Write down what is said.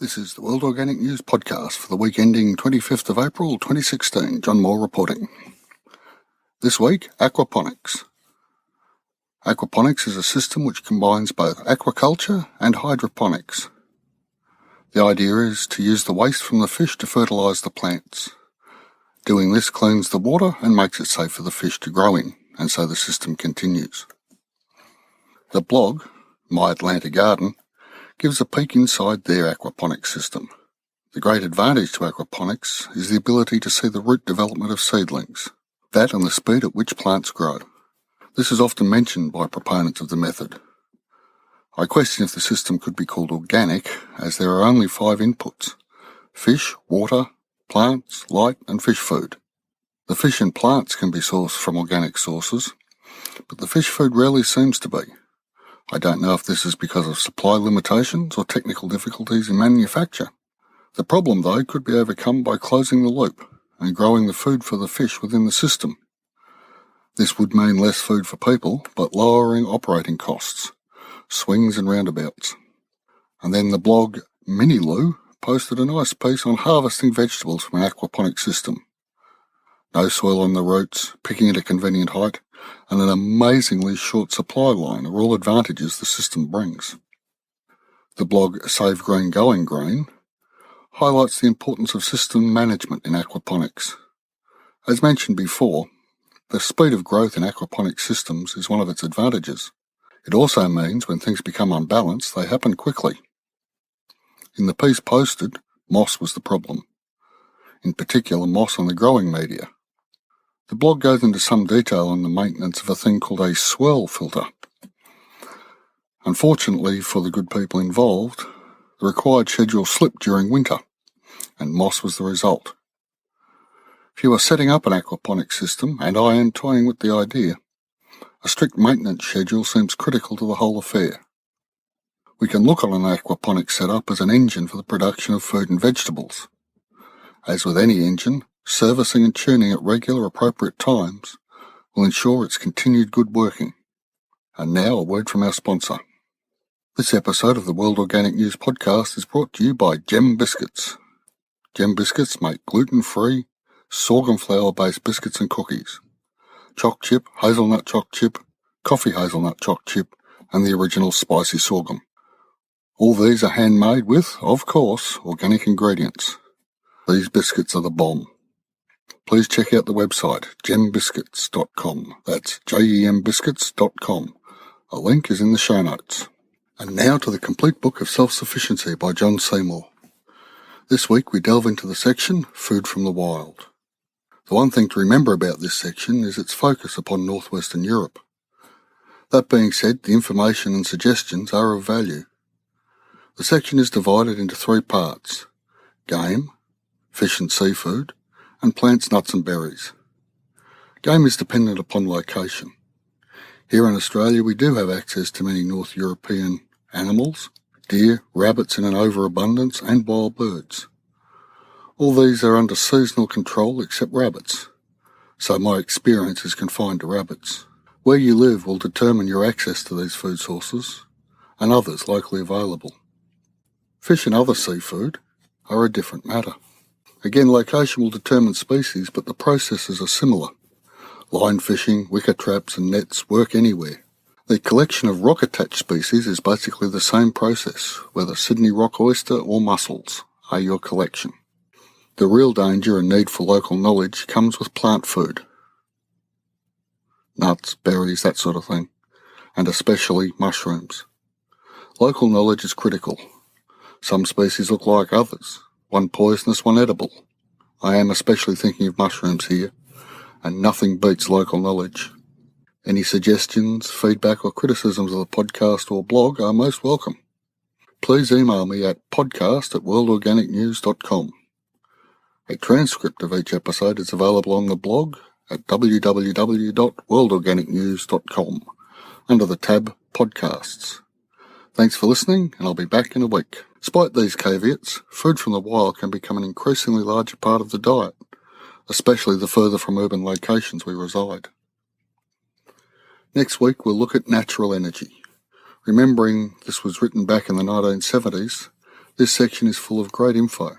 This is the World Organic News podcast for the week ending 25th of April 2016. John Moore reporting. This week, aquaponics. Aquaponics is a system which combines both aquaculture and hydroponics. The idea is to use the waste from the fish to fertilise the plants. Doing this cleans the water and makes it safe for the fish to grow in, and so the system continues. The blog, My Atlanta Garden, gives a peek inside their aquaponics system. The great advantage to aquaponics is the ability to see the root development of seedlings, that and the speed at which plants grow. This is often mentioned by proponents of the method. I question if the system could be called organic, as there are only 5 inputs: fish, water, plants, light and fish food. The fish and plants can be sourced from organic sources, but the fish food rarely seems to be. I don't know if this is because of supply limitations or technical difficulties in manufacture. The problem, though, could be overcome by closing the loop and growing the food for the fish within the system. This would mean less food for people, but lowering operating costs, swings and roundabouts. And then the blog Mini Lou posted a nice piece on harvesting vegetables from an aquaponic system. No soil on the roots, picking at a convenient height, and an amazingly short supply line are all advantages the system brings. The blog Save Green Going Green highlights the importance of system management in aquaponics. As mentioned before, the speed of growth in aquaponic systems is one of its advantages. It also means when things become unbalanced, they happen quickly. In the piece posted, moss was the problem. In particular, moss on the growing media. The blog goes into some detail on the maintenance of a thing called a swirl filter. Unfortunately for the good people involved, the required schedule slipped during winter, and moss was the result. If you are setting up an aquaponic system, and I am toying with the idea, a strict maintenance schedule seems critical to the whole affair. We can look on an aquaponic setup as an engine for the production of food and vegetables. As with any engine, servicing and tuning at regular appropriate times will ensure its continued good working. And now a word from our sponsor. This episode of the World Organic News podcast is brought to you by Gem Biscuits. Gem Biscuits make gluten-free, sorghum flour-based biscuits and cookies. Choc chip, hazelnut choc chip, coffee hazelnut choc chip, and the original spicy sorghum. All these are handmade with, of course, organic ingredients. These biscuits are the bomb. Please check out the website, gembiscuits.com. That's gembiscuits.com. A link is in the show notes. And now to the complete book of Self-Sufficiency by John Seymour. This week we delve into the section, Food from the Wild. The one thing to remember about this section is its focus upon northwestern Europe. That being said, the information and suggestions are of value. The section is divided into 3 parts: game, fish and seafood, and plants, nuts and berries. Game is dependent upon location. Here in Australia we do have access to many North European animals, deer, rabbits in an overabundance, and wild birds. All these are under seasonal control except rabbits, so my experience is confined to rabbits. Where you live will determine your access to these food sources, and others locally available. Fish and other seafood are a different matter. Again, location will determine species, but the processes are similar. Line fishing, wicker traps and nets work anywhere. The collection of rock-attached species is basically the same process, whether Sydney rock oyster or mussels are your collection. The real danger and need for local knowledge comes with plant food. Nuts, berries, that sort of thing, and especially mushrooms. Local knowledge is critical. Some species look like others. One poisonous, one edible. I am especially thinking of mushrooms here, and nothing beats local knowledge. Any suggestions, feedback or criticisms of the podcast or blog are most welcome. Please email me at podcast@worldorganicnews.com. A transcript of each episode is available on the blog at www.worldorganicnews.com under the tab Podcasts. Thanks for listening, and I'll be back in a week. Despite these caveats, food from the wild can become an increasingly larger part of the diet, especially the further from urban locations we reside. Next week we'll look at natural energy. Remembering this was written back in the 1970s, This section is full of great info.